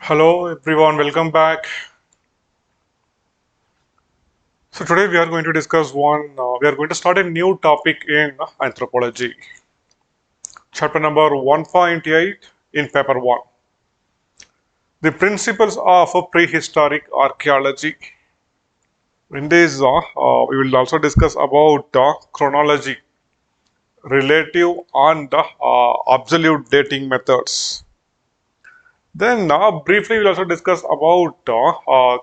Hello everyone, welcome back. So today we are going to discuss we are going to start a new topic in anthropology. Chapter number 1.8 in paper 1. The principles of prehistoric archaeology. In this, we will also discuss about chronology, relative and absolute dating methods. Then briefly we will also discuss about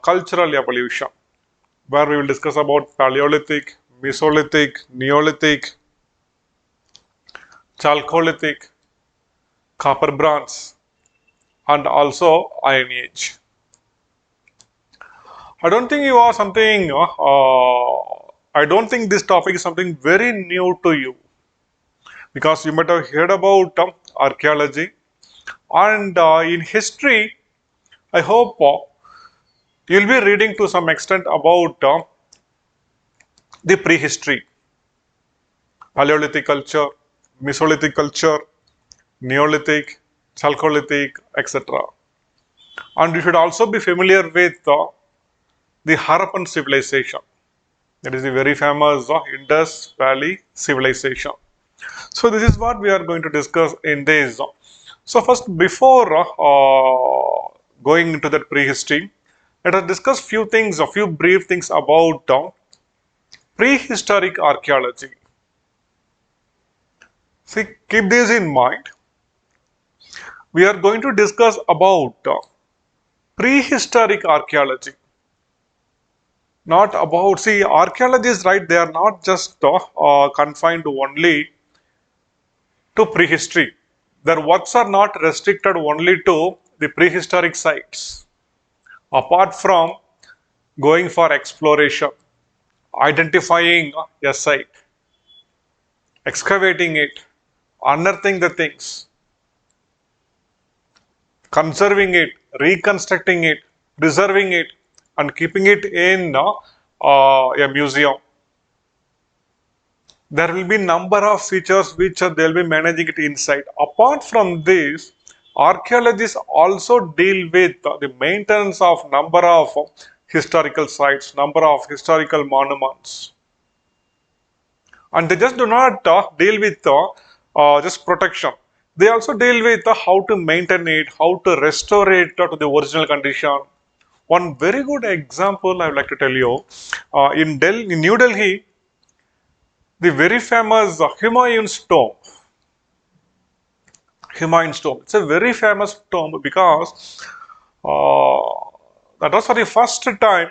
cultural evolution, where we will discuss about Paleolithic, Mesolithic, Neolithic, Chalcolithic, Copper Bronze, and also Iron Age. I don't think you are something. I don't think this topic is something very new to you because you might have heard about archaeology and in history. I hope you'll be reading to some extent about the prehistory, Paleolithic culture, Mesolithic culture, Neolithic, Chalcolithic, etc. And you should also be familiar with the Harappan civilization. That is the very famous Indus Valley civilization. So this is what we are going to discuss in this. So first, before going into that prehistory, let us discuss few things, a few brief things about prehistoric archaeology. See, keep this in mind. We are going to discuss about prehistoric archaeology. Not about, see, archaeologists, right, they are not just confined only to prehistory. Their works are not restricted only to the prehistoric sites. Apart from going for exploration, identifying a site, excavating it, unearthing the things, conserving it, reconstructing it, preserving it, and keeping it in a museum. There will be number of features which they'll be managing it inside. Apart from this, archaeologists also deal with the maintenance of number of historical sites, number of historical monuments. And they just do not deal with just protection. They also deal with how to maintain it, how to restore it to the original condition. One very good example I would like to tell you, in New Delhi, the very famous Humayun's tomb. Humayun's tomb. It's a very famous tomb because that was for the first time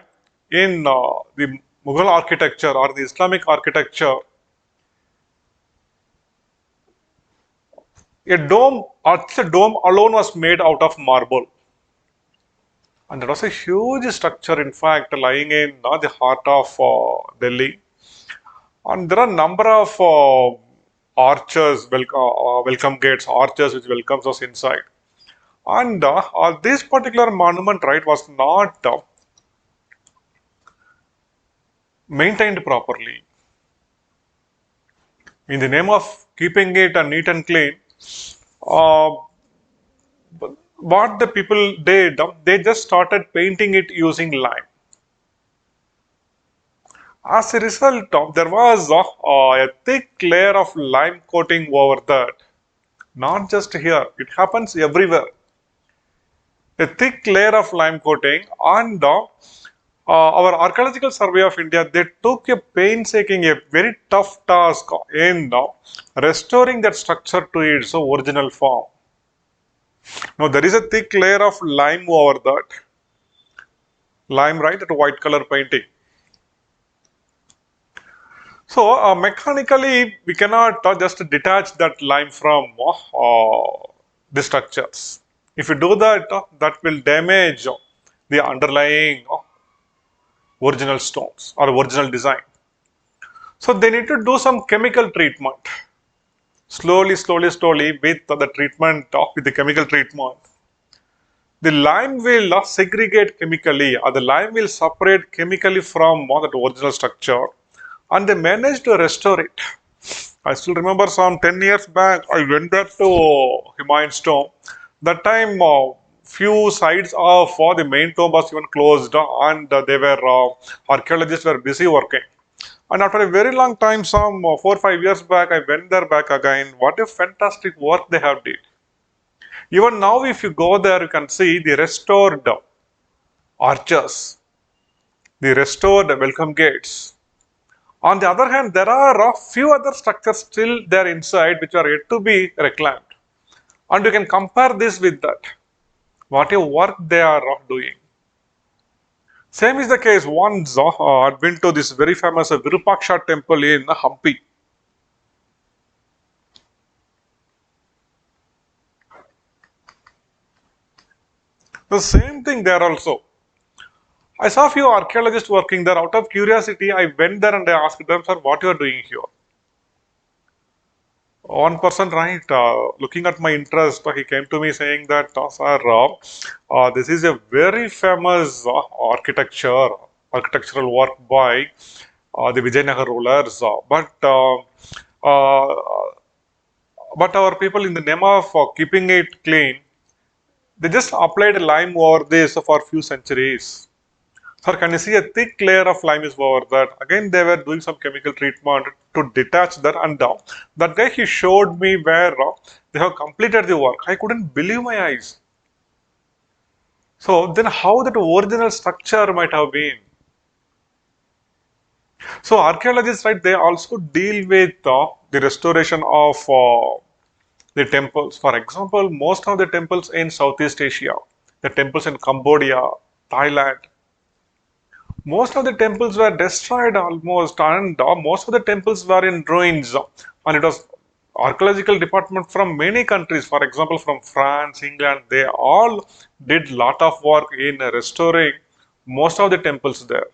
in the Mughal architecture or the Islamic architecture. A dome alone was made out of marble. And that was a huge structure, in fact, lying in the heart of Delhi. And there are number of arches, welcome gates, arches which welcomes us inside. And this particular monument, right, was not maintained properly. In the name of keeping it neat and clean, uh, what the people did, they just started painting it using lime. As a result, there was a thick layer of lime coating over that. Not just here, it happens everywhere. A thick layer of lime coating, and our Archaeological Survey of India, they took a painstaking, a very tough task in restoring that structure to its original form. Now there is a thick layer of lime over that. Lime, right, that white color painting. So mechanically, we cannot just detach that lime from the structures. If you do that, that will damage the underlying original stones or original design. So they need to do some chemical treatment. Slowly with the treatment, with the chemical treatment, the lime will segregate chemically, or the lime will separate chemically from that original structure, and they managed to restore it. I still remember some 10 years back, I went back to Humayun's tomb. That time, few sides of the main tomb was even closed, and they were archaeologists were busy working. And after a very long time, some 4 or 5 years back, I went there back again. What a fantastic work they have did. Even now, if you go there, you can see the restored arches, the restored welcome gates. On the other hand, there are a few other structures still there inside which are yet to be reclaimed. And you can compare this with that. What a work they are doing. Same is the case once I've been to this very famous Virupaksha temple in Hampi. The same thing there also. I saw a few archaeologists working there. Out of curiosity, I went there and I asked them, sir, what you are doing here? One person, right, looking at my interest, he came to me saying that, sir, this is a very famous architectural work by the Vijayanagar rulers, uh, but our people, in the name of keeping it clean, they just applied lime over this for a few centuries. Sir, can you see a thick layer of lime is over that? Again, they were doing some chemical treatment to detach that, and that day he showed me where they have completed the work. I couldn't believe my eyes. So then how that original structure might have been? So archaeologists, right, they also deal with the restoration of the temples. For example, most of the temples in Southeast Asia, the temples in Cambodia, Thailand, most of the temples were destroyed almost, and most of the temples were in ruins. And it was archaeological department from many countries, for example, from France, England, they all did lot of work in restoring most of the temples there.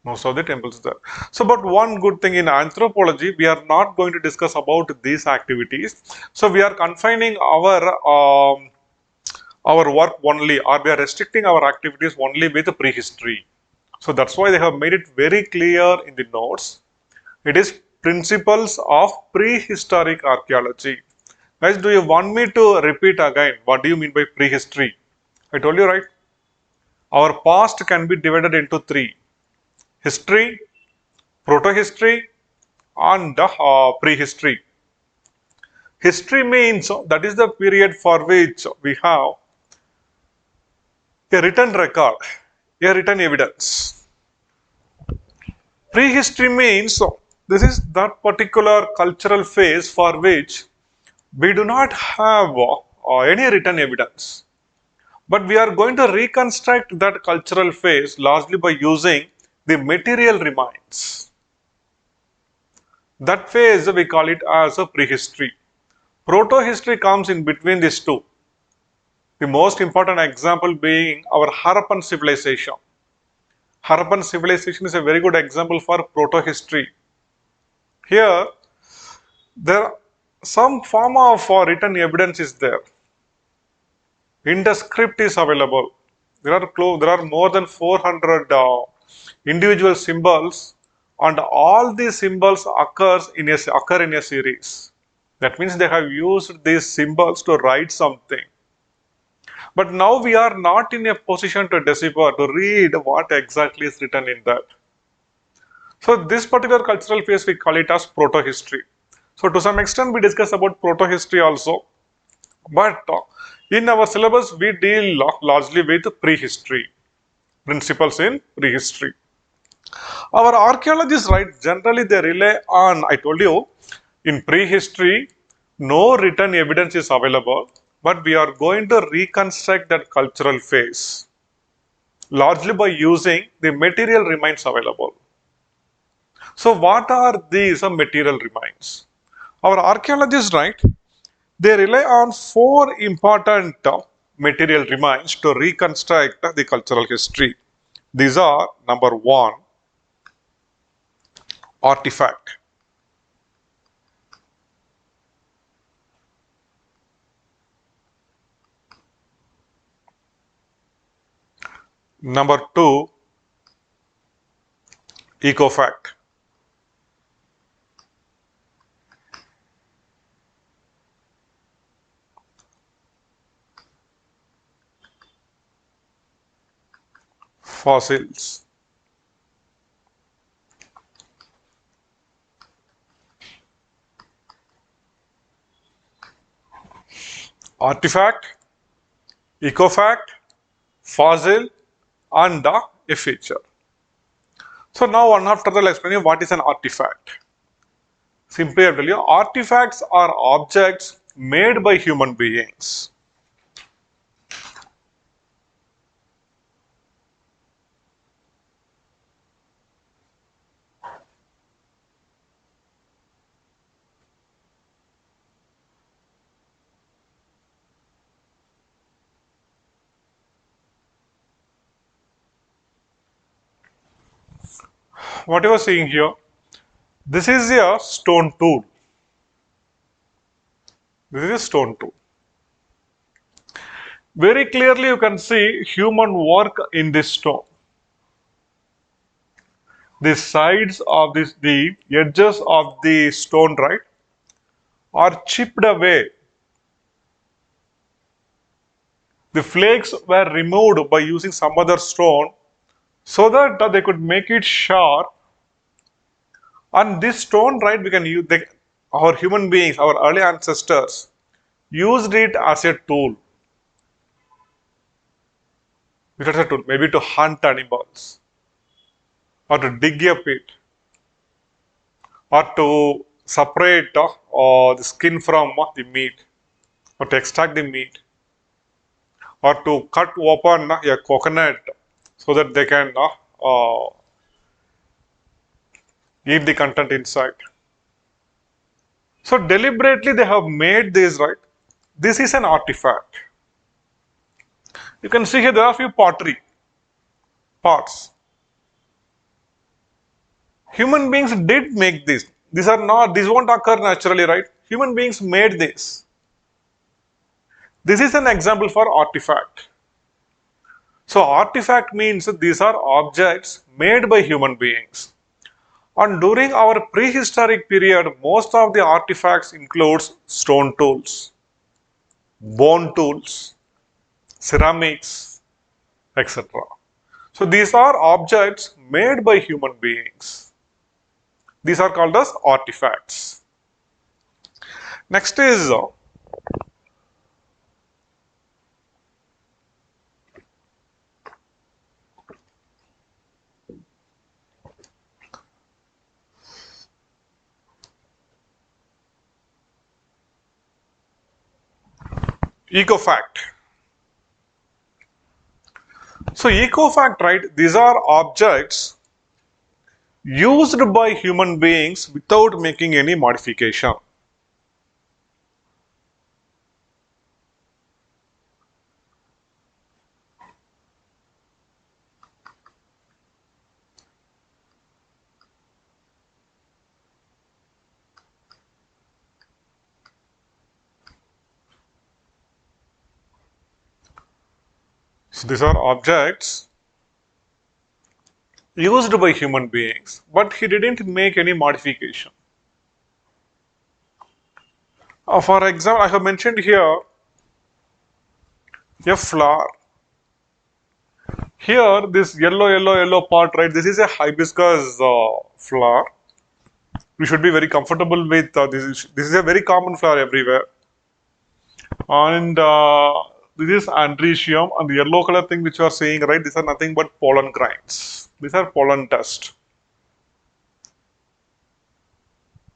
Most of the temples there. So, but one good thing in anthropology, we are not going to discuss about these activities. So, we are confining our work only, or we are restricting our activities only with prehistory. So that's why they have made it very clear in the notes. It is principles of prehistoric archaeology. Guys, do you want me to repeat again? What do you mean by prehistory? I told you, right? Our past can be divided into three: history, proto-history, and prehistory. History means that is the period for which we have a written record, a written evidence. Prehistory means this is that particular cultural phase for which we do not have any written evidence. But we are going to reconstruct that cultural phase largely by using the material remains. That phase we call it as a prehistory. Proto-history comes in between these two. The most important example being our Harappan civilization. Harappan civilization is a very good example for proto-history. Here, there some form of written evidence is there. In the script is available. There are more than 400 individual symbols, and all these symbols occur in a series. That means they have used these symbols to write something. But now we are not in a position to decipher, to read what exactly is written in that. So this particular cultural phase we call it as proto-history. So to some extent we discuss about proto-history also. But in our syllabus, we deal largely with prehistory, principles in prehistory. Our archaeologists, right, generally they rely on, I told you, in prehistory, no written evidence is available, but we are going to reconstruct that cultural phase, largely by using the material remains available. So what are these material remains? Our archaeologists, right, they rely on four important material remains to reconstruct the cultural history. These are: number one, artifact. Number two, ecofact. fossils. Artifact, ecofact, fossil, and a feature. So now one after the, I'll explain you what is an artifact. Simply I tell you, artifacts are objects made by human beings. What you are seeing here, this is a stone tool. This is a stone tool. Very clearly you can see human work in this stone. The sides of this, the edges of the stone, right, are chipped away. The flakes were removed by using some other stone so that they could make it sharp. And this stone, right, we can use, our human beings, our early ancestors used it as a tool. As a tool, maybe to hunt animals, or to dig a pit, or to separate the skin from the meat, or to extract the meat, or to cut open a coconut so that they can eat the content inside. So deliberately they have made this, right? This is an artifact. You can see here there are a few pottery parts. Human beings did make this. These are not, these won't occur naturally, right? Human beings made this. This is an example for artifact. So artifact means these are objects made by human beings. And during our prehistoric period, most of the artifacts includes stone tools, bone tools, ceramics, etc. So these are objects made by human beings. These are called as artifacts. Next is ecofact. So ecofact, right, these are objects used by human beings without making any modification. So these are objects used by human beings, but he didn't make any modification. For example, I have mentioned here a flower. Here, this yellow part, right? This is a hibiscus flower. We should be very comfortable with this. This is a very common flower everywhere. And this is andrecium, and the yellow color thing which you are seeing, right? These are nothing but pollen grains. These are pollen dust.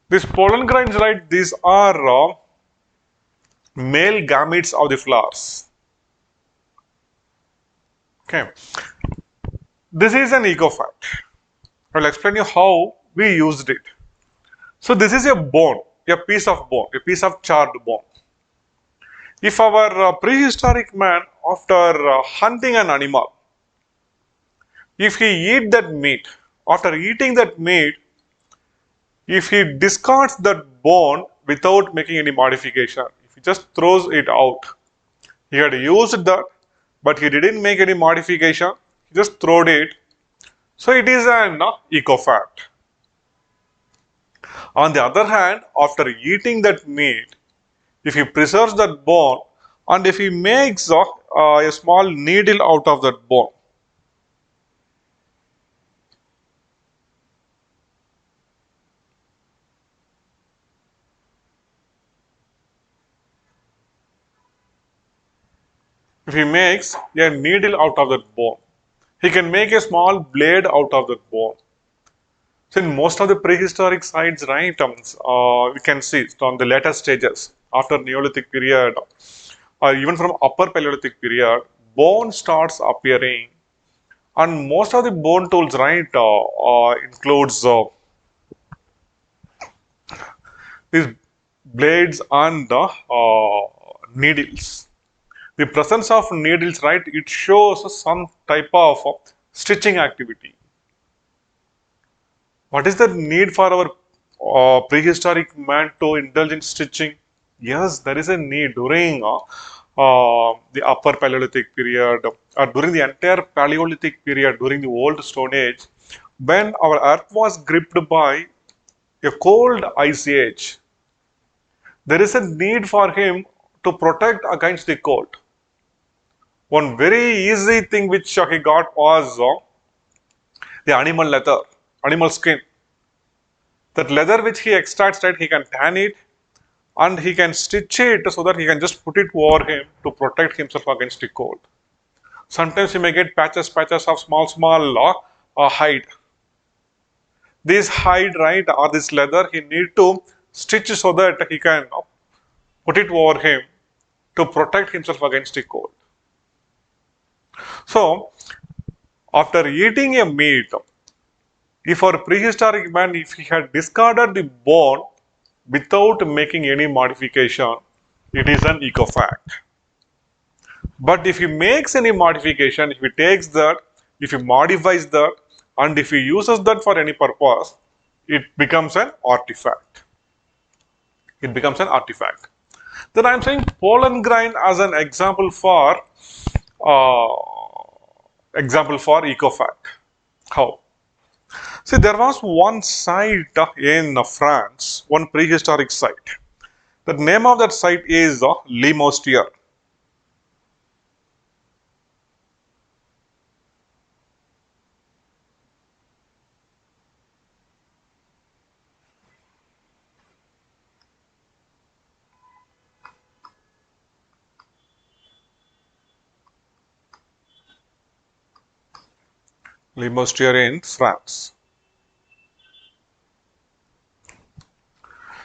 These pollen grains, right? These are male gametes of the flowers. Okay. This is an ecofact. I will explain you how we used it. So this is a bone, a piece of bone, a piece of charred bone. If our prehistoric man, after hunting an animal, if he eat that meat, after eating that meat, if he discards that bone without making any modification, if he just throws it out, he had used that, but he didn't make any modification, he just throwed it. So it is an ecofact. On the other hand, after eating that meat, if he preserves that bone and if he makes a small needle out of that bone, If he makes a needle out of that bone, he can make a small blade out of that bone. So in most of the prehistoric sites, right, we can see on the later stages after Neolithic period or even from upper Paleolithic period, bone starts appearing, and most of the bone tools, right, includes these blades and the needles. The presence of needles, right, it shows some type of stitching activity. What is the need for our prehistoric man to indulge in stitching? Yes, there is a need during the upper Paleolithic period or during the entire Paleolithic period, during the Old Stone Age, when our earth was gripped by a cold ice age. There is a need for him to protect against the cold. One very easy thing which he got was the animal leather, animal skin. That leather which he extracts, right, he can tan it and he can stitch it so that he can just put it over him to protect himself against the cold. Sometimes he may get patches of small hide. This hide, right, or this leather, he need to stitch so that he can put it over him to protect himself against the cold. So, after eating a meat, if our prehistoric man, if he had discarded the bone without making any modification, it is an ecofact. But if he makes any modification, if he takes that, if he modifies that, and if he uses that for any purpose, it becomes an artifact. It becomes an artifact. Then I am saying pollen grain as an uh, example for ecofact. How? See, there was one site in France, one prehistoric site. The name of that site is Limoustier. Limoustier in France.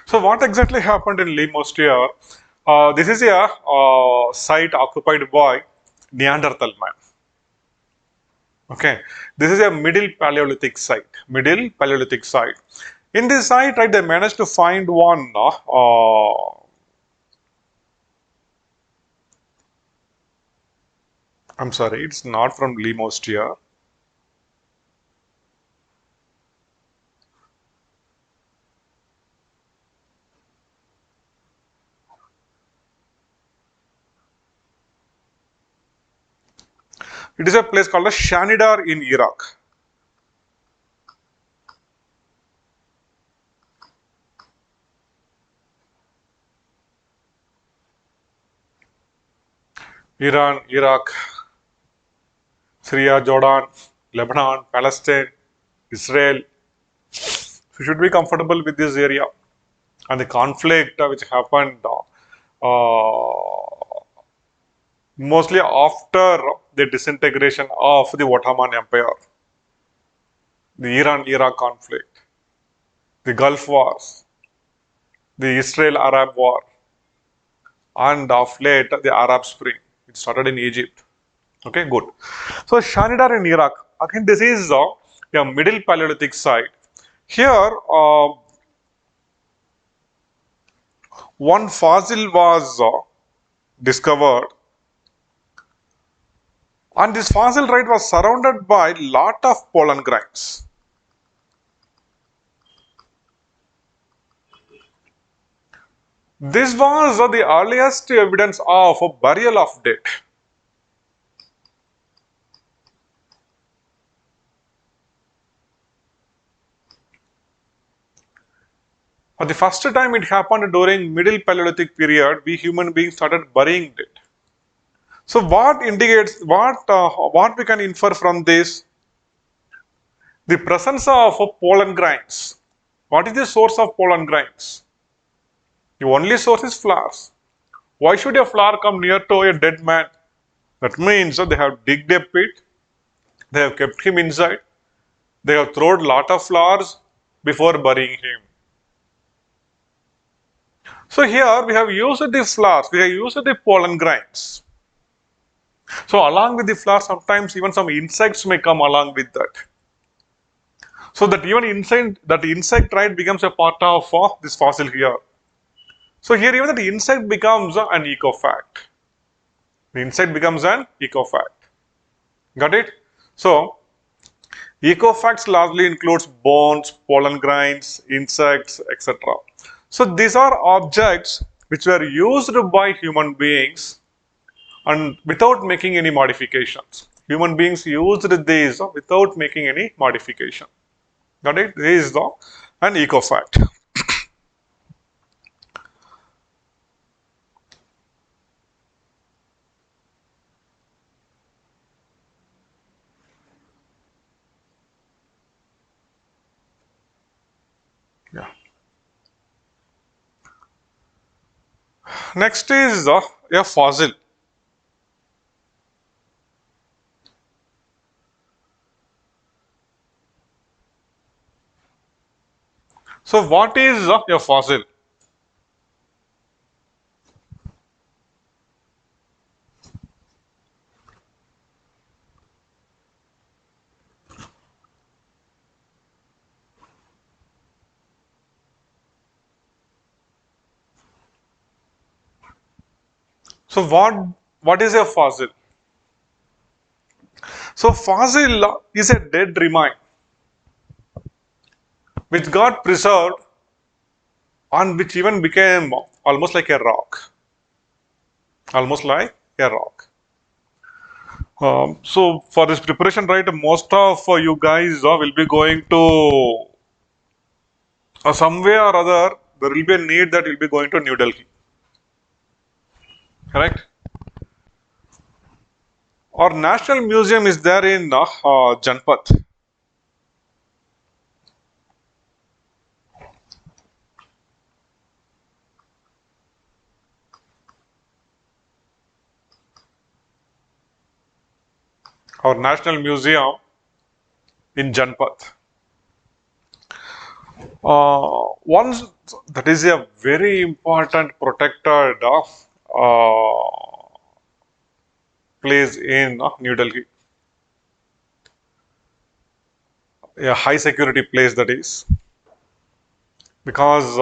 So, what exactly happened in Limoustier? This is a site occupied by Neanderthal man. Okay, this is a Middle Paleolithic site. Middle Paleolithic site. In this site, right, they managed to find one. I'm sorry, it's not from Limoustier. It is a place called a Shanidar in Iraq. Iran, Iraq, Syria, Jordan, Lebanon, Palestine, Israel. So you should be comfortable with this area. And the conflict which happened mostly after the disintegration of the Ottoman Empire, the Iran-Iraq conflict, the Gulf Wars, the Israel-Arab War, and of late the Arab Spring. It started in Egypt. Okay, good. So Shanidar in Iraq. Again, this is a Middle Paleolithic site. Here, one fossil was discovered, and this fossil, right, was surrounded by lot of pollen grains. This was the earliest evidence of a burial of dead. For the first time it happened during Middle Paleolithic period, we human beings started burying dead. So what indicates, what we can infer from this? The presence of pollen grains. What is the source of pollen grains? The only source is flowers. Why should a flower come near to a dead man? That means they have digged a pit, they have kept him inside, they have thrown lot of flowers before burying him. So here we have used the flowers, we have used the pollen grains. So along with the flowers, sometimes even some insects may come along with that. So that even that insect right becomes a part of this fossil here. So here even that insect becomes an ecofact. The insect becomes an ecofact. Got it? So ecofacts largely includes bones, pollen grains, insects, etc. So these are objects which were used by human beings and without making any modifications. Human beings used these without making any modification. Got it? This is the an ecofact. Yeah. Next is a fossil. So what is a fossil? So what is a fossil? So fossil is a dead remain which got preserved and which even became almost like a rock. Almost like a rock. So for this preparation, right, most of you guys will be going to some way or other. There will be a need that will be going to New Delhi, correct? Our national museum is there in Janpath. Our national museum in Janpath. Once that is a very important protected place in New Delhi, a high security place that is, because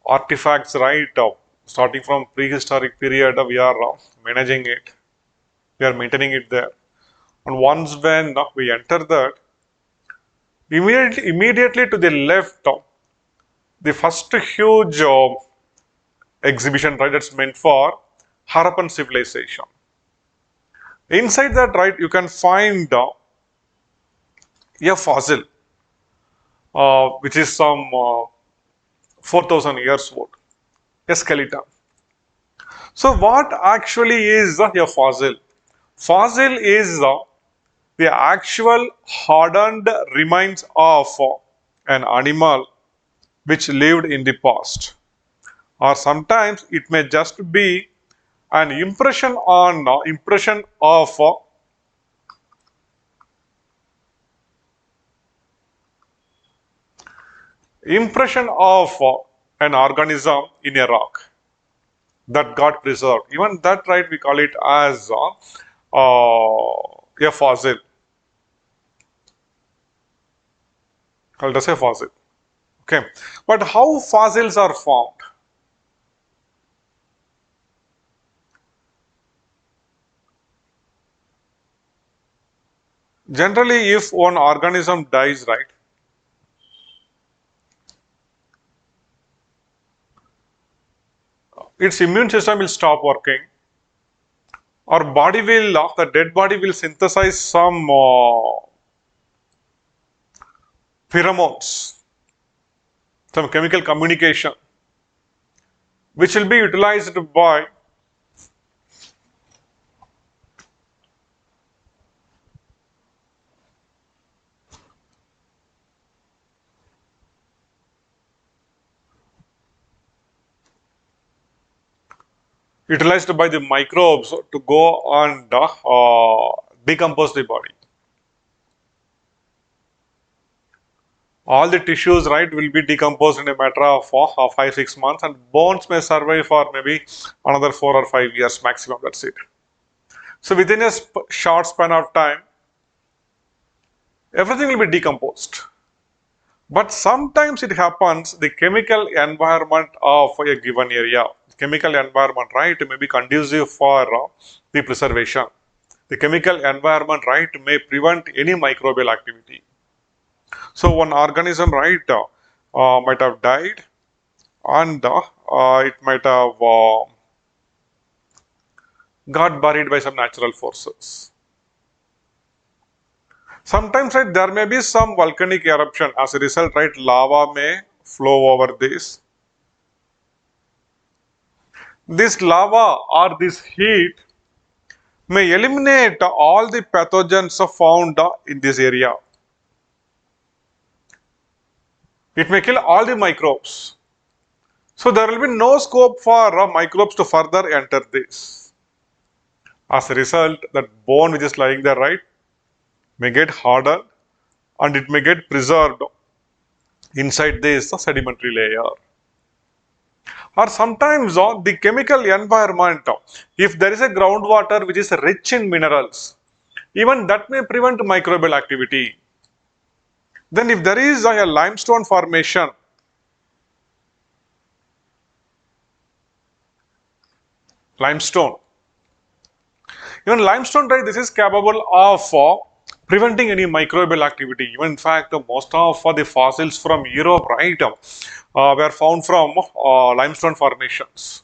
artifacts, right, starting from prehistoric period, we are managing it, we are maintaining it there. And once when we enter that, immediately to the left, the first huge exhibition, right, that's meant for Harappan civilization. Inside that, right, you can find a fossil, which is some 4,000 years old, a skeleton. So, what actually is a fossil? Fossil is the actual hardened remains of an animal which lived in the past, or sometimes it may just be an impression of an organism in a rock that got preserved. Even that, right, we call it as a fossil, called as a fossil. Okay, but how fossils are formed? Generally, if one organism dies, right, its immune system will stop working. Our body will, the dead body will synthesize some pheromones, some chemical communication, which will be utilized by utilized by the microbes to go and decompose the body. All the tissues, right, will be decomposed in a matter of 5 6 months, and bones may survive for maybe another 4 or 5 years maximum. That's it. So within a short span of time, everything will be decomposed. But sometimes it happens the chemical environment of a given area, chemical environment, right, may be conducive for the preservation. The chemical environment, right, may prevent any microbial activity. So one organism, right, might have died, and it might have got buried by some natural forces. Sometimes, right, there may be some volcanic eruption. As a result, right, lava may flow over this. This lava or this heat may eliminate all the pathogens found in this area. It may kill all the microbes. So there will be no scope for microbes to further enter this. As a result, that bone which is lying there, right, may get hardened and it may get preserved inside this sedimentary layer. Or sometimes the chemical environment, if there is a groundwater which is rich in minerals, even that may prevent microbial activity. Then if there is a limestone formation, limestone, even limestone, right, this is capable of preventing any microbial activity. Even in fact, most of the fossils from Europe, right, were found from limestone formations.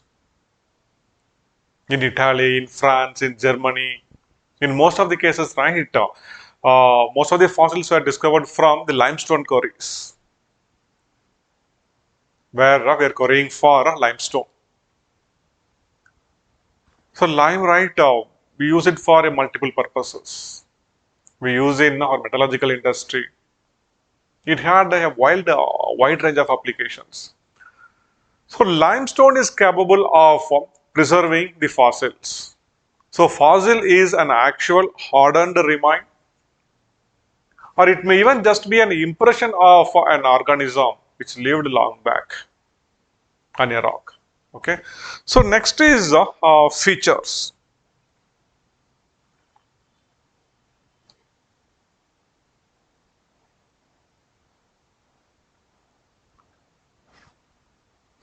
In Italy, in France, in Germany, in most of the cases, right, most of the fossils were discovered from the limestone quarries, where we are quarrying for limestone. So lime, right, we use it for multiple purposes. We use it in our metallurgical industry. It had a wide range of applications. So limestone is capable of preserving the fossils. So fossil is an actual hardened remain, or it may even just be an impression of an organism which lived long back on a rock. Okay. So next is features.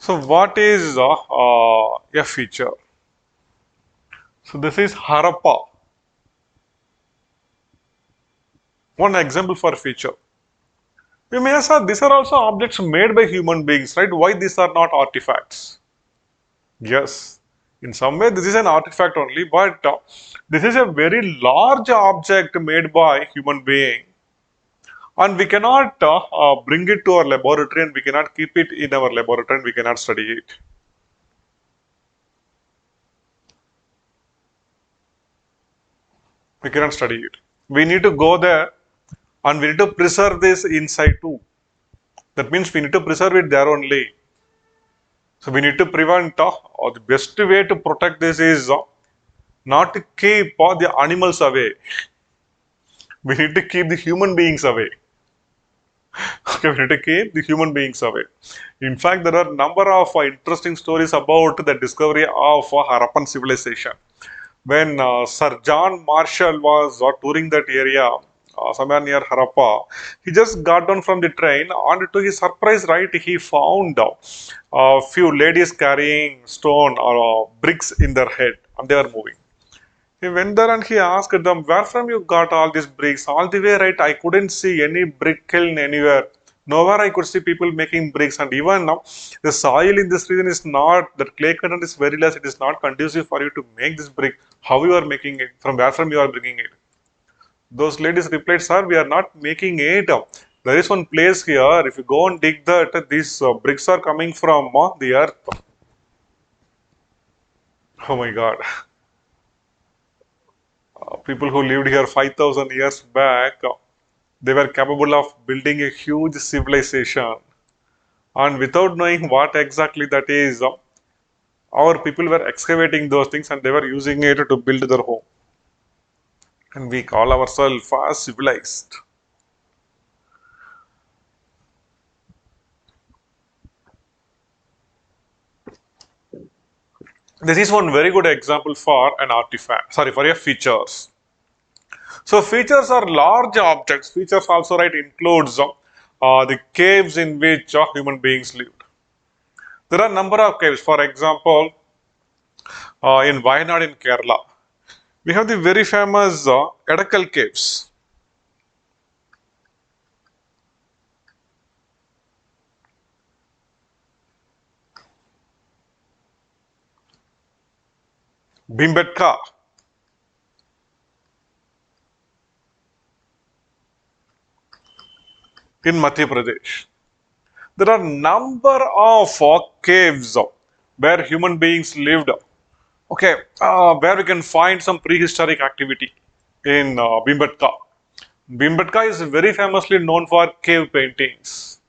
So what is a feature? So this is Harappa. One example for feature. We may ask, these are also objects made by human beings, right? Why these are not artifacts? Yes, in some way this is an artifact only, but this is a very large object made by human being, and we cannot bring it to our laboratory, and we cannot keep it in our laboratory, and we cannot study it. We cannot study it. We need to go there and we need to preserve this inside too. That means we need to preserve it there only. So we need to prevent, or the best way to protect this is not to keep the animals away. We need to keep the human beings away. Okay, we need to keep the human beings away. In fact, there are a number of interesting stories about the discovery of Harappan civilization. When Sir John Marshall was touring that area, somewhere near Harappa, he just got down from the train, and to his surprise, right, he found a few ladies carrying stone or bricks in their head, and they were moving. He went there and he asked them, where from you got all these bricks? All the way, right, I couldn't see any brick kiln anywhere. Nowhere I could see people making bricks, and even now the soil in this region is not, the clay content is very less, it is not conducive for you to make this brick. How you are making it? From where from you are bringing it? Those ladies replied, sir, we are not making it. There is one place here, if you go and dig that, these bricks are coming from the earth. Oh my God. People who lived here 5,000 years back, they were capable of building a huge civilization, and without knowing what exactly that is, Our people were excavating those things and they were using it to build their home. And we call ourselves as civilized. This is one very good example for an artifact, sorry, for your features. So features are large objects. Features also, right, includes the caves in which human beings lived. There are a number of caves. For example, in Wayanad in Kerala, we have the very famous Edakal caves. Bhimbetka in Madhya Pradesh. There are number of caves where human beings lived. Okay, where we can find some prehistoric activity in Bhimbetka. Bhimbetka is very famously known for cave paintings.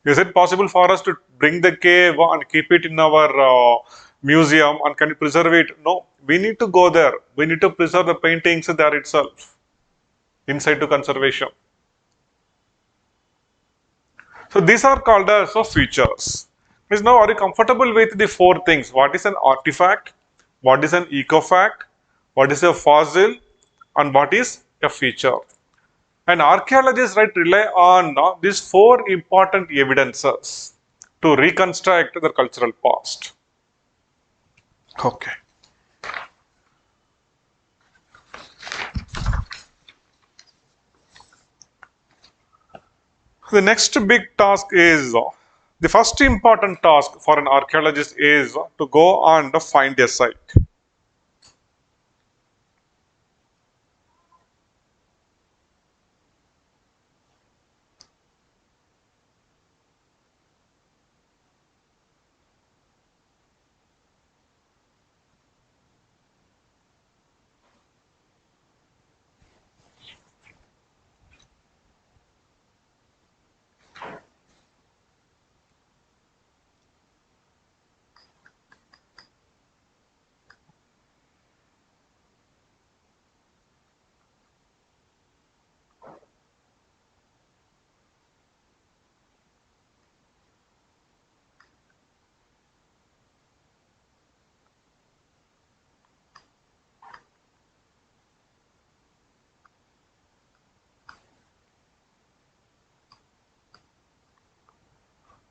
Is it possible for us to bring the cave and keep it in our museum and can we preserve it? No, we need to go there. We need to preserve the paintings there itself, inside to conservation. So these are called as features. Means now are you comfortable with the four things? What is an artifact? What is an ecofact? What is a fossil? And what is a feature? And archaeologists, right, rely on these four important evidences to reconstruct the cultural past. Okay. The next big task is the first important task for an archaeologist is to go and find a site.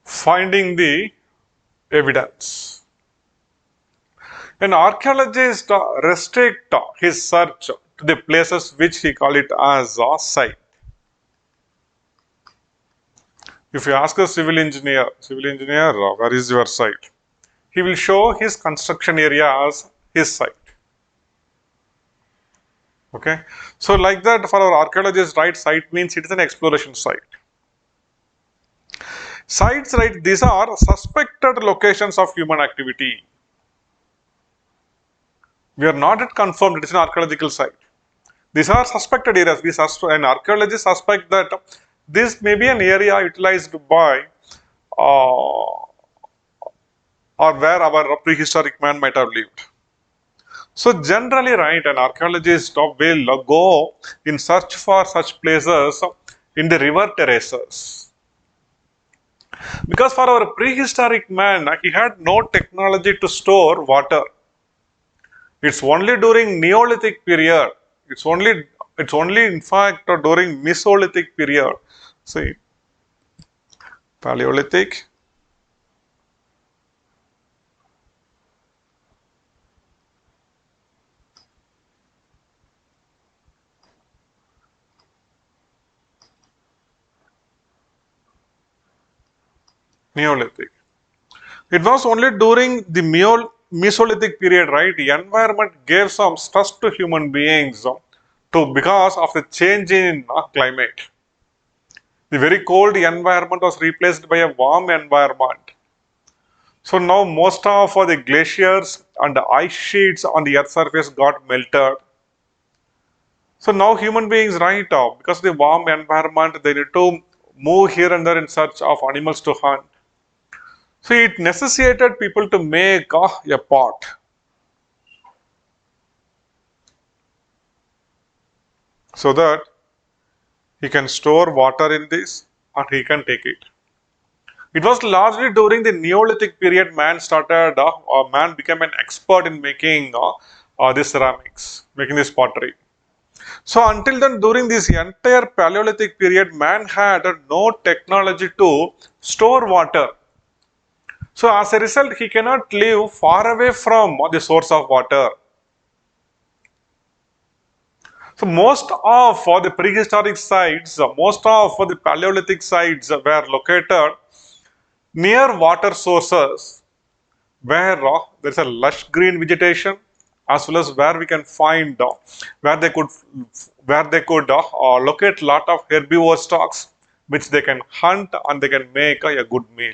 Finding the evidence. An archaeologist restrict his search to the places which he call it as a site. If you ask a civil engineer, where is your site? He will show his construction area as his site. Okay, so like that for our archaeologists, right, site means it is an exploration site. Sites, right, these are suspected locations of human activity. We are not yet confirmed it is an archaeological site. These are suspected areas. An archaeologist suspect that this may be an area utilized by or where our prehistoric man might have lived. So generally, right, an archaeologist will go in search for such places in the river terraces. Because for our prehistoric man, he had no technology to store water. It's only during Neolithic period. It's only in fact during Mesolithic period. See, Paleolithic, Neolithic. It was only during the Mesolithic period, right? The environment gave some stress to human beings because of the change in climate. The very cold environment was replaced by a warm environment. So now most of the glaciers and the ice sheets on the earth's surface got melted. So now human beings, right, because of the warm environment, they need to move here and there in search of animals to hunt. So it necessitated people to make a pot so that he can store water in this and he can take it. It was largely during the Neolithic period man became an expert in making this ceramics, making this pottery. So until then, during this entire Paleolithic period, man had no technology to store water. So as a result, he cannot live far away from the source of water. So most of the prehistoric sites, most of the Paleolithic sites were located near water sources where there is a lush green vegetation as well as where we can find where they could locate lot of herbivore stocks which they can hunt and they can make a good meal.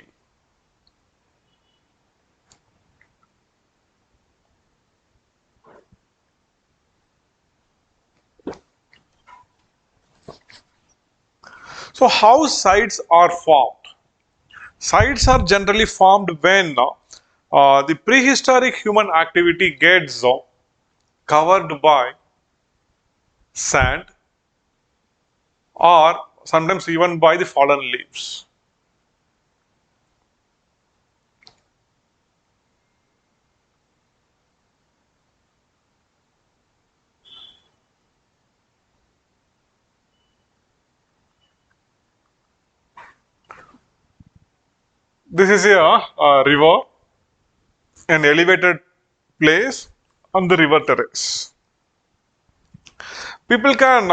So how sites are formed? Sites are generally formed when the prehistoric human activity gets covered by sand or sometimes even by the fallen leaves. This is a river, an elevated place on the river terrace. People can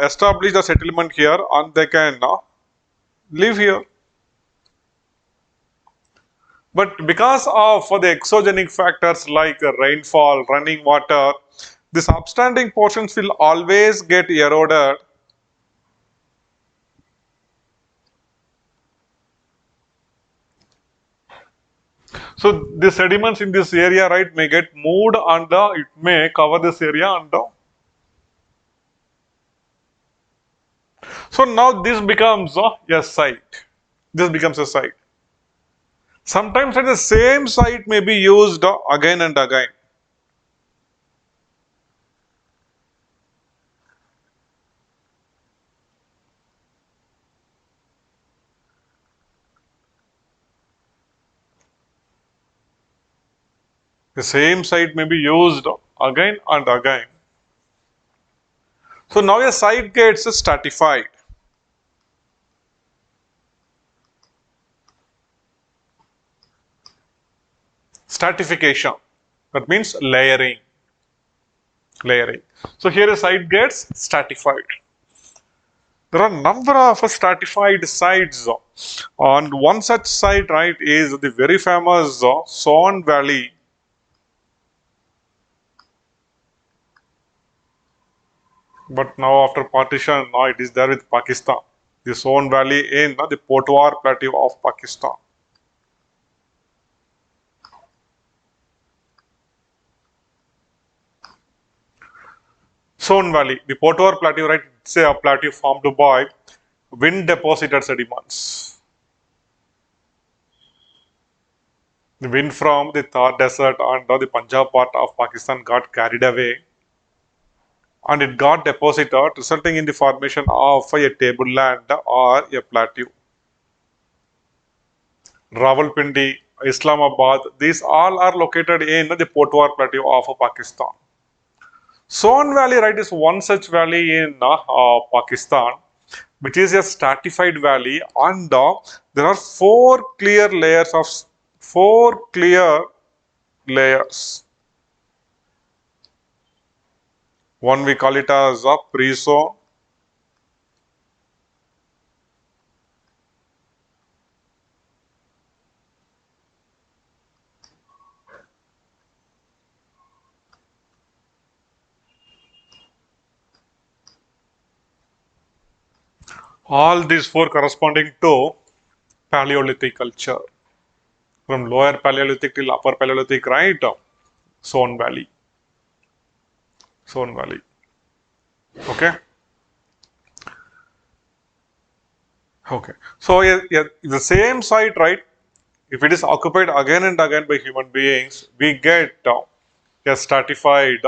establish a settlement here and they can live here. But because of the exogenic factors like rainfall, running water, the substanding portions will always get eroded. So the sediments in this area, right, may get moved and it may cover this area and so now this becomes a site. This becomes a site. Sometimes at the same site may be used again and again. The same site may be used again and again. So now a site gets stratified. Stratification. That means layering. Layering. So here a site gets stratified. There are a number of stratified sites. And one such site, right, is the very famous Son Valley. But now after partition, now it is there with Pakistan. The Son Valley in the Potwar Plateau of Pakistan. Son Valley, the Potwar Plateau, right, it's a plateau formed by wind deposited sediments. The wind from the Thar Desert and the Punjab part of Pakistan got carried away and it got deposited, resulting in the formation of a tableland or a plateau. Rawalpindi, Islamabad, these all are located in the Potwar Plateau of Pakistan. Son Valley, right, is one such valley in Pakistan, which is a stratified valley, and there are four clear layers. One we call it as a pre-zone. All these four corresponding to Paleolithic culture. From lower Paleolithic till upper Paleolithic, right? Son Valley. Son Valley. Okay. Okay. So the same site, right? If it is occupied again and again by human beings, we get a stratified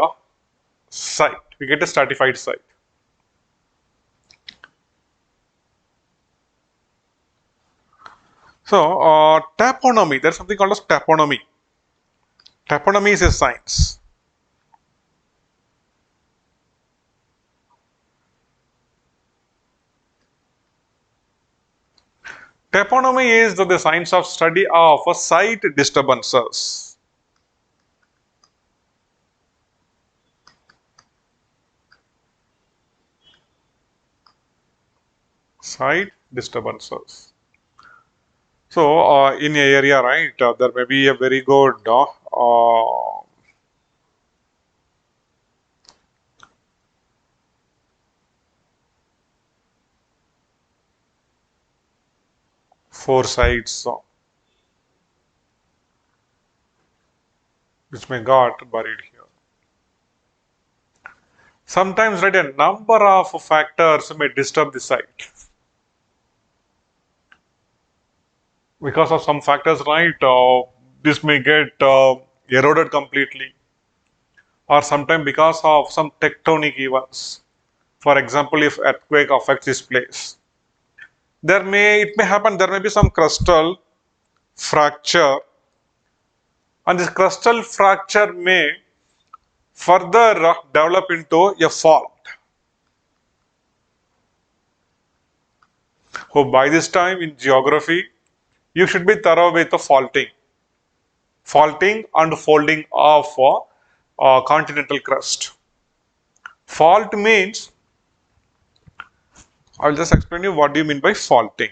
site. We get a stratified site. So, taphonomy, there's something called as taphonomy. Taphonomy is a science. Taphonomy is the science of study of site disturbances. Site disturbances. So, in a area, right, there may be a very good four sites which may got buried here. Sometimes, right, a number of factors may disturb the site. Because of some factors, right, this may get eroded completely, or sometimes because of some tectonic events. For example, if earthquake affects this place, it may happen, there may be some crustal fracture, and this crustal fracture may further develop into a fault. So by this time in geography, you should be thorough with the faulting and folding of continental crust. Fault means, I'll just explain you what do you mean by faulting.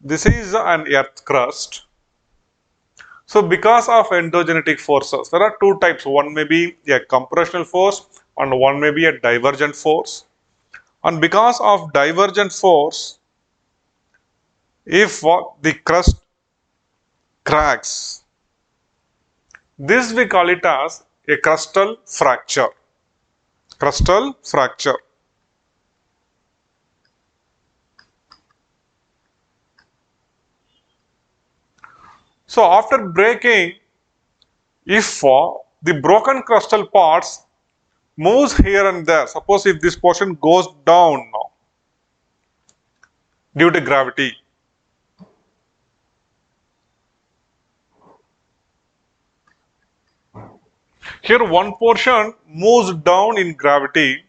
This is an earth crust. So because of endogenetic forces, there are two types. One may be a compressional force and one may be a divergent force. And because of divergent force, if the crust cracks, this we call it as a crustal fracture. Crustal fracture. So after breaking, if the broken crustal parts moves here and there, suppose if this portion goes down now due to gravity, here one portion moves down in gravity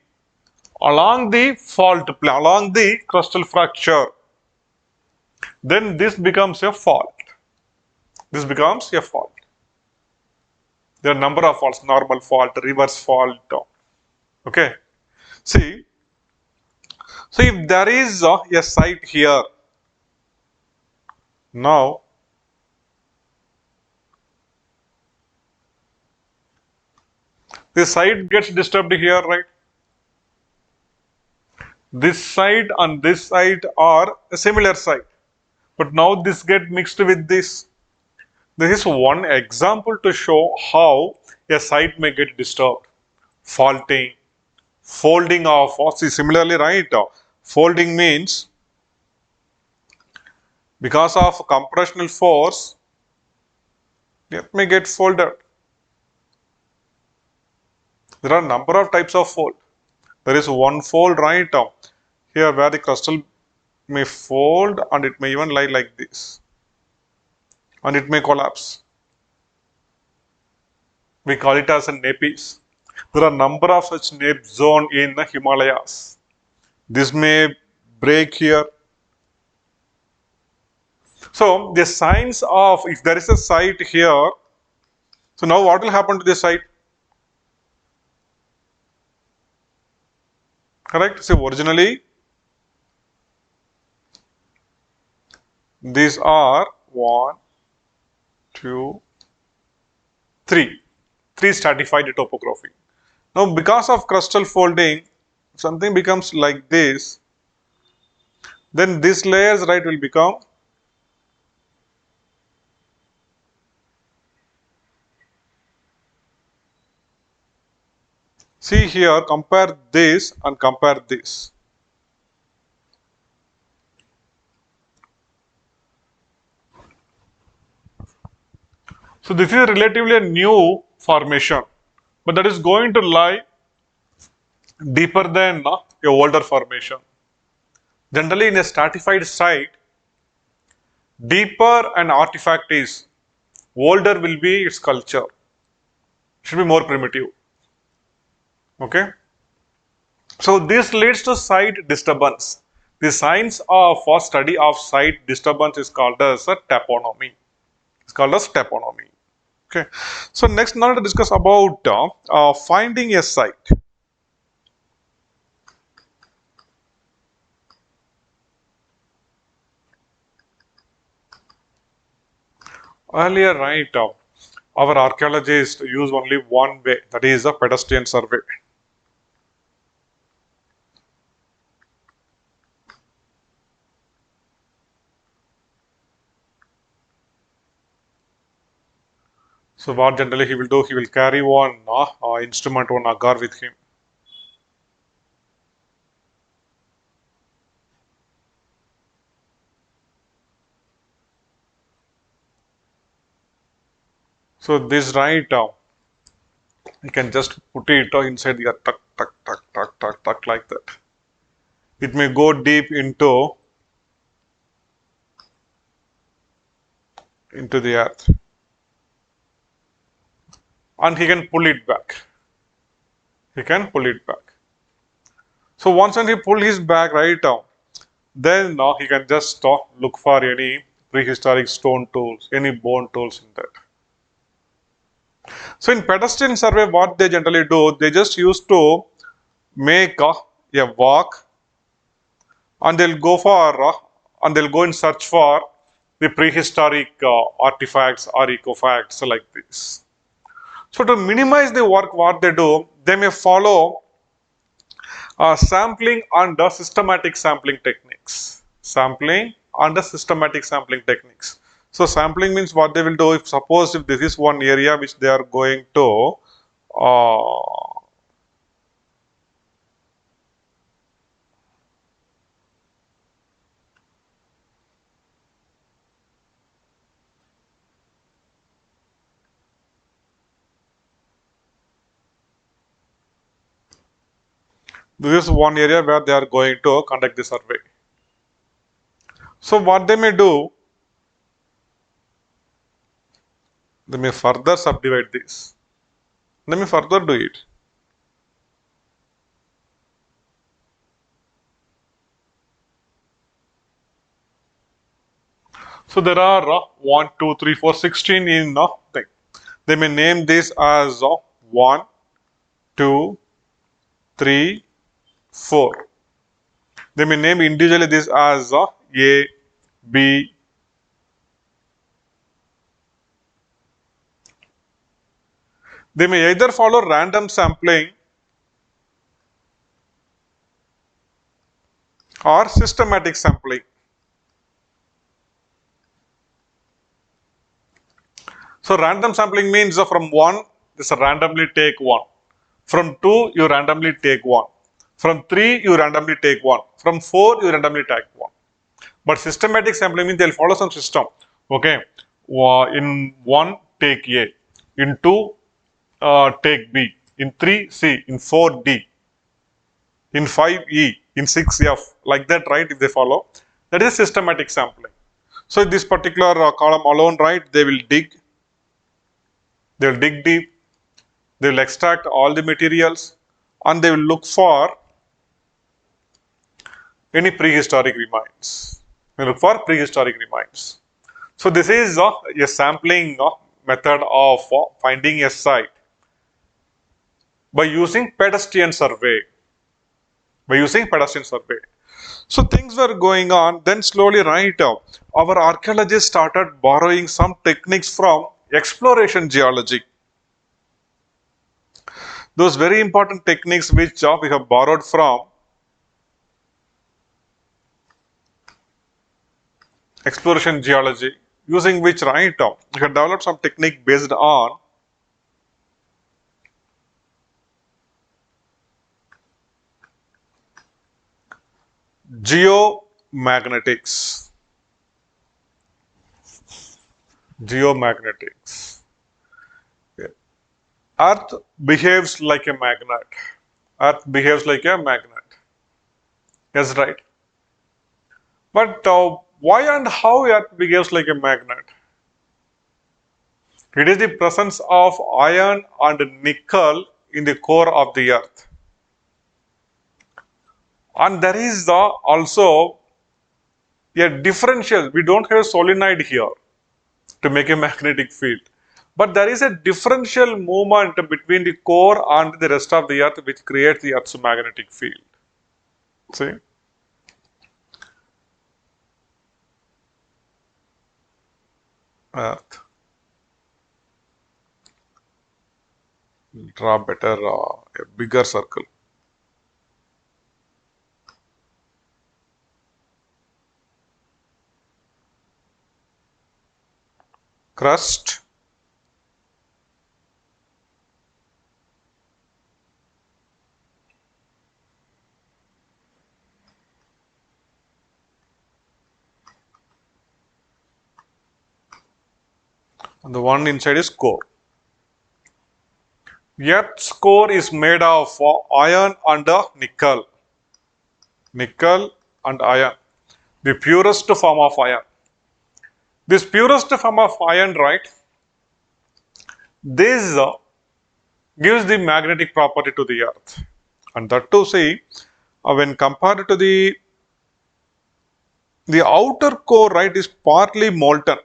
along the fault plane, along the crustal fracture, then this becomes a fault. This becomes a fault. There are number of faults: normal fault, reverse fault. Okay. See, so if there is a site here, now the site gets disturbed here, right? This side and this side are a similar site, but now this get mixed with this. This is one example to show how a site may get disturbed. Faulting, folding of, see similarly, right? Folding means because of compressional force, it may get folded. There are a number of types of fold. There is one fold right here where the crustal may fold and it may even lie like this. And it may collapse. We call it as a napes. There are a number of such nape zone in the Himalayas. This may break here. So the signs of, if there is a site here, so now what will happen to this site? Correct? So originally, these are 1, 2, 3. 3 stratified topography. Now because of crustal folding, something becomes like this, then these layers, right, will become see here, compare this and compare this. So this is relatively a new formation, but that is going to lie deeper than a older formation. Generally, in a stratified site, deeper an artifact is, older will be its culture. Should be more primitive. Okay. So this leads to site disturbance. The science of or study of site disturbance is called as a taphonomy. It's called as taphonomy. Okay. So next, now to discuss about finding a site. Earlier, right, our archaeologists use only one way, that is a pedestrian survey. So what generally he will do, he will carry one instrument, one agar with him. So this right, you can just put it inside the tuck, tuck, tuck, tuck, tuck, tuck like that. It may go deep into the earth, and he can pull it back. He can pull it back. So once when he pull his back right down, then he can just look for any prehistoric stone tools, any bone tools in that. So in pedestrian survey, what they generally do, they just used to make a walk, and they'll go for and they'll go and search for the prehistoric artifacts or ecofacts like this. So to minimize the work, what they do, they may follow sampling and systematic sampling techniques. Sampling and systematic sampling techniques. So sampling means what they will do, if suppose if this is one area which they are going to this is one area where they are going to conduct the survey. So what they may do, they may further subdivide this. They may further do it. So there are 1, 2, 3, 4, 16 in thing. They may name this as 1, 2, 3, 4. They may name individually this as A, B. They may either follow random sampling or systematic sampling. So random sampling means from 1, this randomly take 1. From 2, you randomly take 1. From 3, you randomly take 1. From 4, you randomly take 1. But systematic sampling means they'll follow some system. Okay. In 1, take A. In 2, take B. In 3, C. In 4, D. In 5, E. In 6, F. Like that, right? If they follow. That is systematic sampling. So in this particular column alone, right, they will dig deep, they will extract all the materials, and they will look for any prehistoric remains. They look for prehistoric remains. So this is a sampling method of finding a site by using pedestrian survey. By using pedestrian survey. So things were going on, then slowly right our archaeologists started borrowing some techniques from exploration geology. Those very important techniques which we have borrowed from exploration geology, using which right we have developed some technique based on geomagnetics. Geomagnetics. Earth behaves like a magnet. Earth behaves like a magnet. Yes, right. But why and how Earth behaves like a magnet? It is the presence of iron and nickel in the core of the Earth. And there is also a differential. We don't have solenoid here to make a magnetic field. But there is a differential movement between the core and the rest of the Earth which creates the Earth's magnetic field. See? Earth. Draw better a bigger circle. Crust. And the one inside is core. Earth's core is made of iron and nickel. Nickel and iron. The purest form of iron. This purest form of iron, right? This gives the magnetic property to the Earth. And that too, see, when compared to the outer core, right, is partly molten.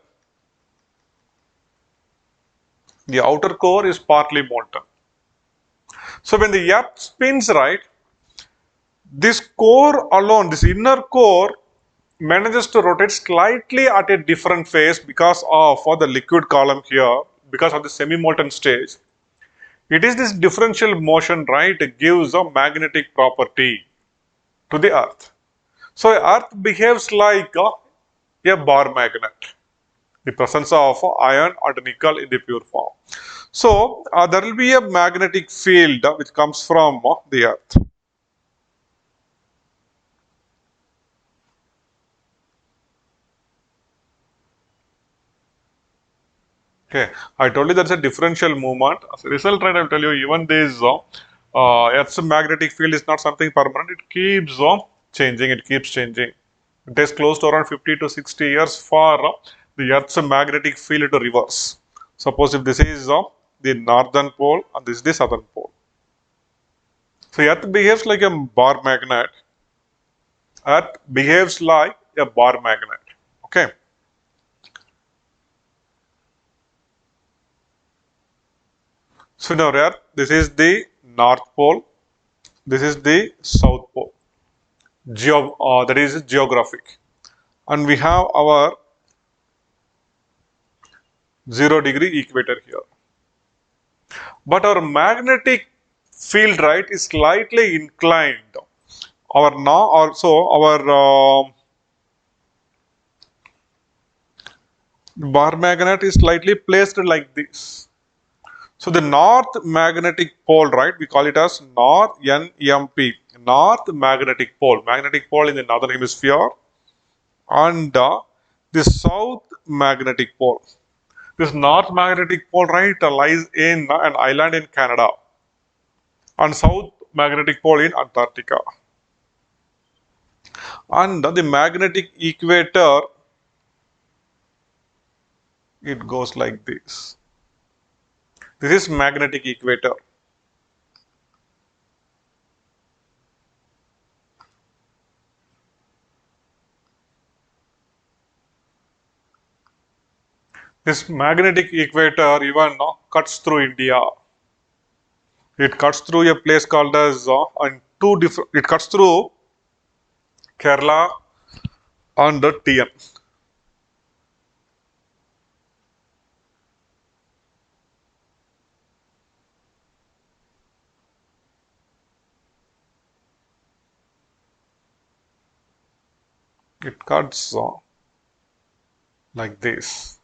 The outer core is partly molten. So when the Earth spins, right, this core alone, this inner core, manages to rotate slightly at a different phase because of the liquid column here, because of the semi-molten stage. It is this differential motion, right, gives a magnetic property to the Earth. So Earth behaves like a bar magnet. The presence of iron and nickel in the pure form. So there will be a magnetic field which comes from the Earth. Okay, I told you that's a differential movement. As a result, right, I'll tell you even this Earth's magnetic field is not something permanent. It keeps changing. It keeps changing. It takes close to around 50 to 60 years for the Earth's magnetic field to reverse. Suppose if this is the northern pole and this is the southern pole. So Earth behaves like a bar magnet. Earth behaves like a bar magnet. Okay. So now Earth, this is the north pole. This is the south pole. That is geographic. And we have our 0 degree equator here. But our magnetic field, right, is slightly inclined. Our now also our bar magnet is slightly placed like this. So the north magnetic pole, right, we call it as North NMP, North magnetic pole in the northern hemisphere, and the south magnetic pole. This north magnetic pole, right, lies in an island in Canada, and south magnetic pole in Antarctica. And the magnetic equator, it goes like this. This is magnetic equator. This magnetic equator even cuts through India. It cuts through a place called as it cuts through Kerala and the TN. It cuts like this.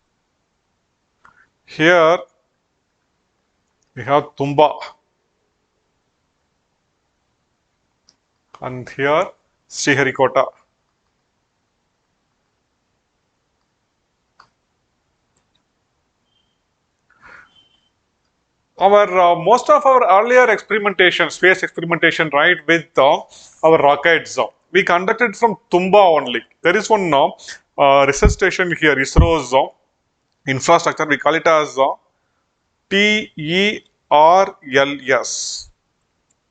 Here we have Tumba, and here Sriharikota. our most of our earlier experimentation, space experimentation, right, with our rockets, we conducted from Tumba only. There is one research station here, ISRO's infrastructure. We call it as TERLS,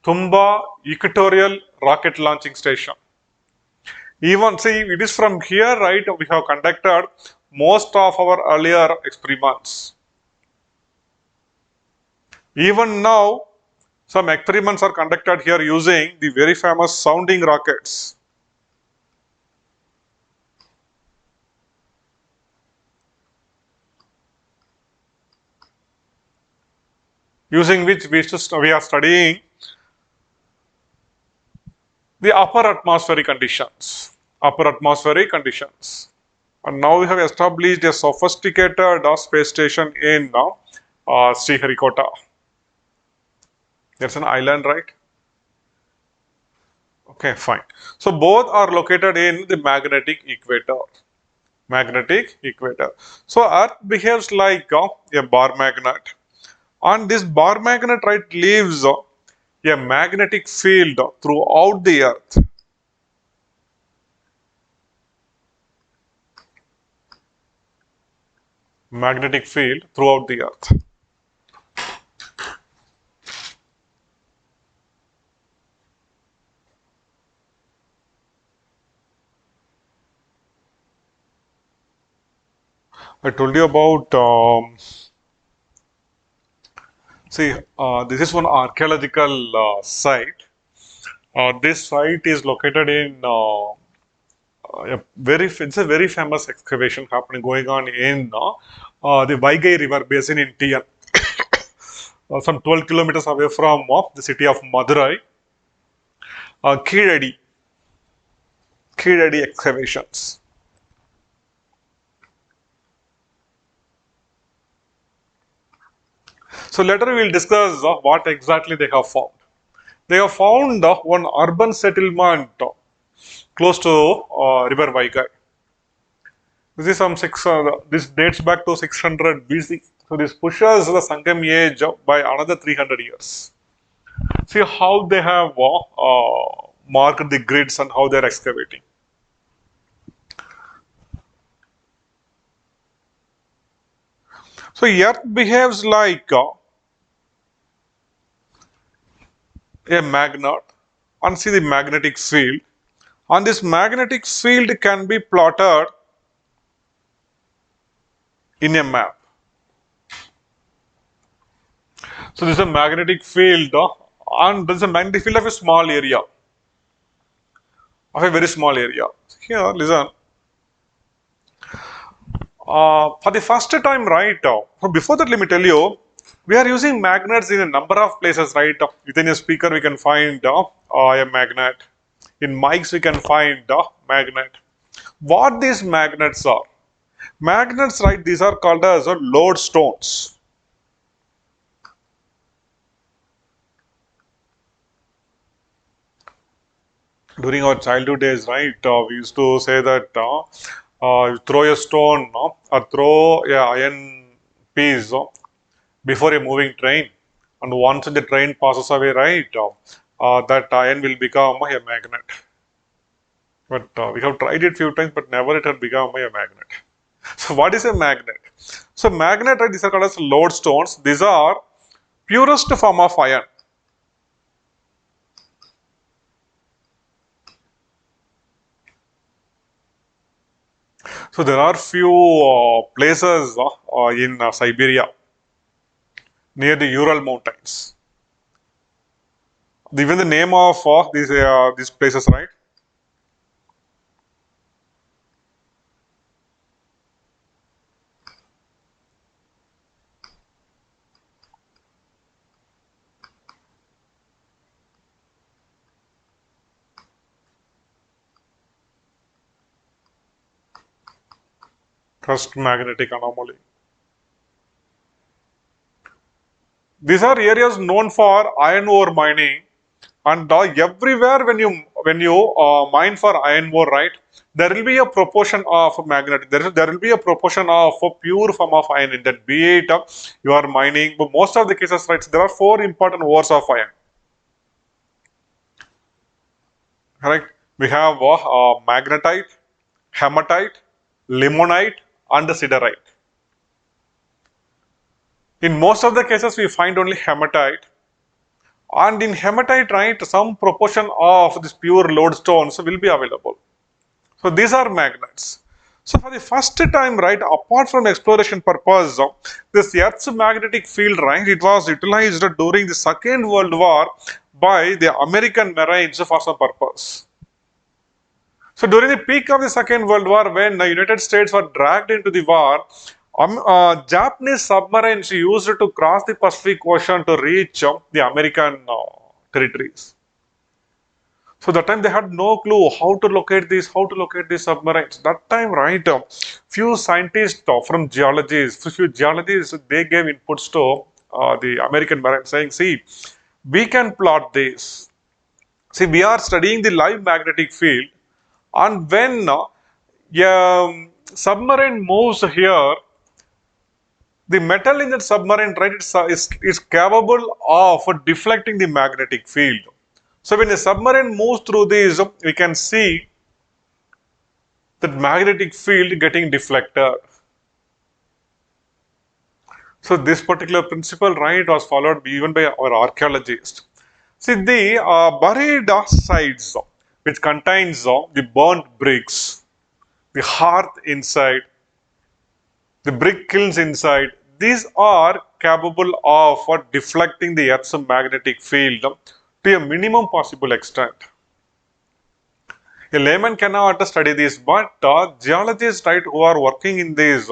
Tumba Equatorial Rocket Launching Station. Even see, it is from here, right? We have conducted most of our earlier experiments. Even now, some experiments are conducted here using the very famous sounding rockets. Using which we are studying the upper atmospheric conditions. Upper atmospheric conditions. And now we have established a sophisticated space station in Sriharikota. There's an island, right? Okay, fine. So both are located in the magnetic equator. Magnetic equator. So Earth behaves like a bar magnet, and this bar magnet, right, leaves a magnetic field throughout the Earth. Magnetic field throughout the Earth. I told you about. See, this is one archaeological site. This site is located in it's a very famous excavation happening going on in the Vaigai River basin in TN, some 12 kilometers away from the city of Madurai. Kidadi, Kidadi excavations. So later we will discuss what exactly they have found. They have found one urban settlement close to River Vaigai. This is this dates back to 600 BC. So this pushes the Sangam age by another 300 years. See how they have marked the grids and how they are excavating. So Earth behaves like a magnet, and see the magnetic field. And this magnetic field can be plotted in a map. So this is a magnetic field, and this is a magnetic field of a small area, of a very small area. Here, listen. For the first time, right? Before that, let me tell you, we are using magnets in a number of places, right? Within a speaker, we can find a magnet. In mics, we can find a magnet. What these magnets are? Magnets, right? These are called as lodestones. During our childhood days, right? We used to say that you throw a stone or throw a iron piece before a moving train, and once the train passes away, right, that iron will become a magnet. But we have tried it few times, but never it had become a magnet. So what is a magnet? So magnet, right, these are called as lodestones. These are purest form of iron. So there are few places in Siberia near the Ural mountains. Even the name of these places, right? Crust magnetic anomaly. These are areas known for iron ore mining And everywhere when you mine for iron ore, right, there will be a proportion of magnet. There will be a proportion of a pure form of iron in that. Be it you are mining, but most of the cases, right, there are four important ores of iron. Correct. We have magnetite, hematite, limonite, and siderite. In most of the cases, we find only hematite. And in hematite, right, some proportion of this pure lodestones will be available. So these are magnets. So for the first time, right, apart from exploration purpose, this Earth's magnetic field, right, it was utilized during the Second World War by the American Marines for some purpose. So during the peak of the Second World War, when the United States were dragged into the war, Japanese submarines used to cross the Pacific Ocean to reach the American territories. So that time they had no clue how to locate these submarines. That time, right, few scientists from few geologists, they gave inputs to the American Marine saying, see, we can plot this. See, we are studying the live magnetic field, and when submarine moves here, the metal in that submarine, right, is capable of deflecting the magnetic field. So when a submarine moves through this, we can see that magnetic field getting deflected. So this particular principle, right, was followed even by our archaeologists. See the buried sites, which contains the burnt bricks, the hearth inside, the brick kilns inside. These are capable of deflecting the Earth's magnetic field to a minimum possible extent. A layman cannot study this, but geologists, right, who are working in this,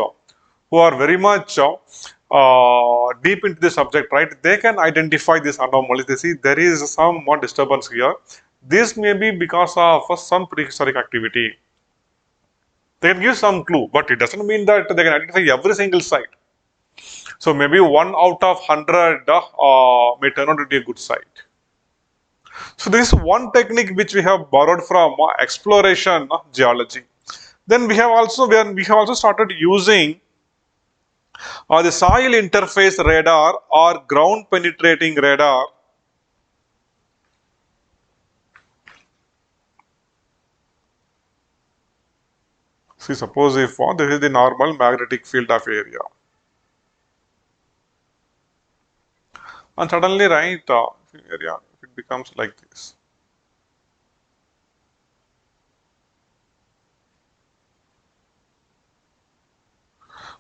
who are very much deep into the subject, right, they can identify this anomaly. They see there is some more disturbance here. This may be because of some prehistoric activity. They can give some clue, but it doesn't mean that they can identify every single site. So maybe 1 out of 100 may turn out to be a good site. So this is one technique which we have borrowed from exploration geology. Then we have also started using the soil interface radar or ground penetrating radar. See, suppose if this is the normal magnetic field of area, and suddenly, right, area, it becomes like this.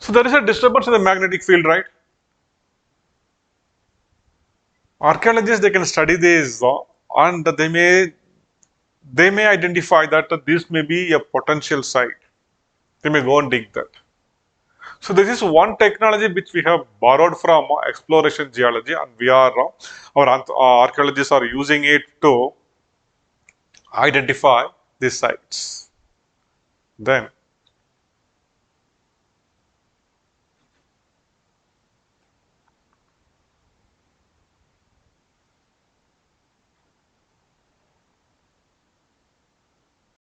So there is a disturbance in the magnetic field, right? Archaeologists, they can study this and they may identify that this may be a potential site. They may go and dig that. So this is one technology which we have borrowed from exploration geology, and our archaeologists are using it to identify these sites. Then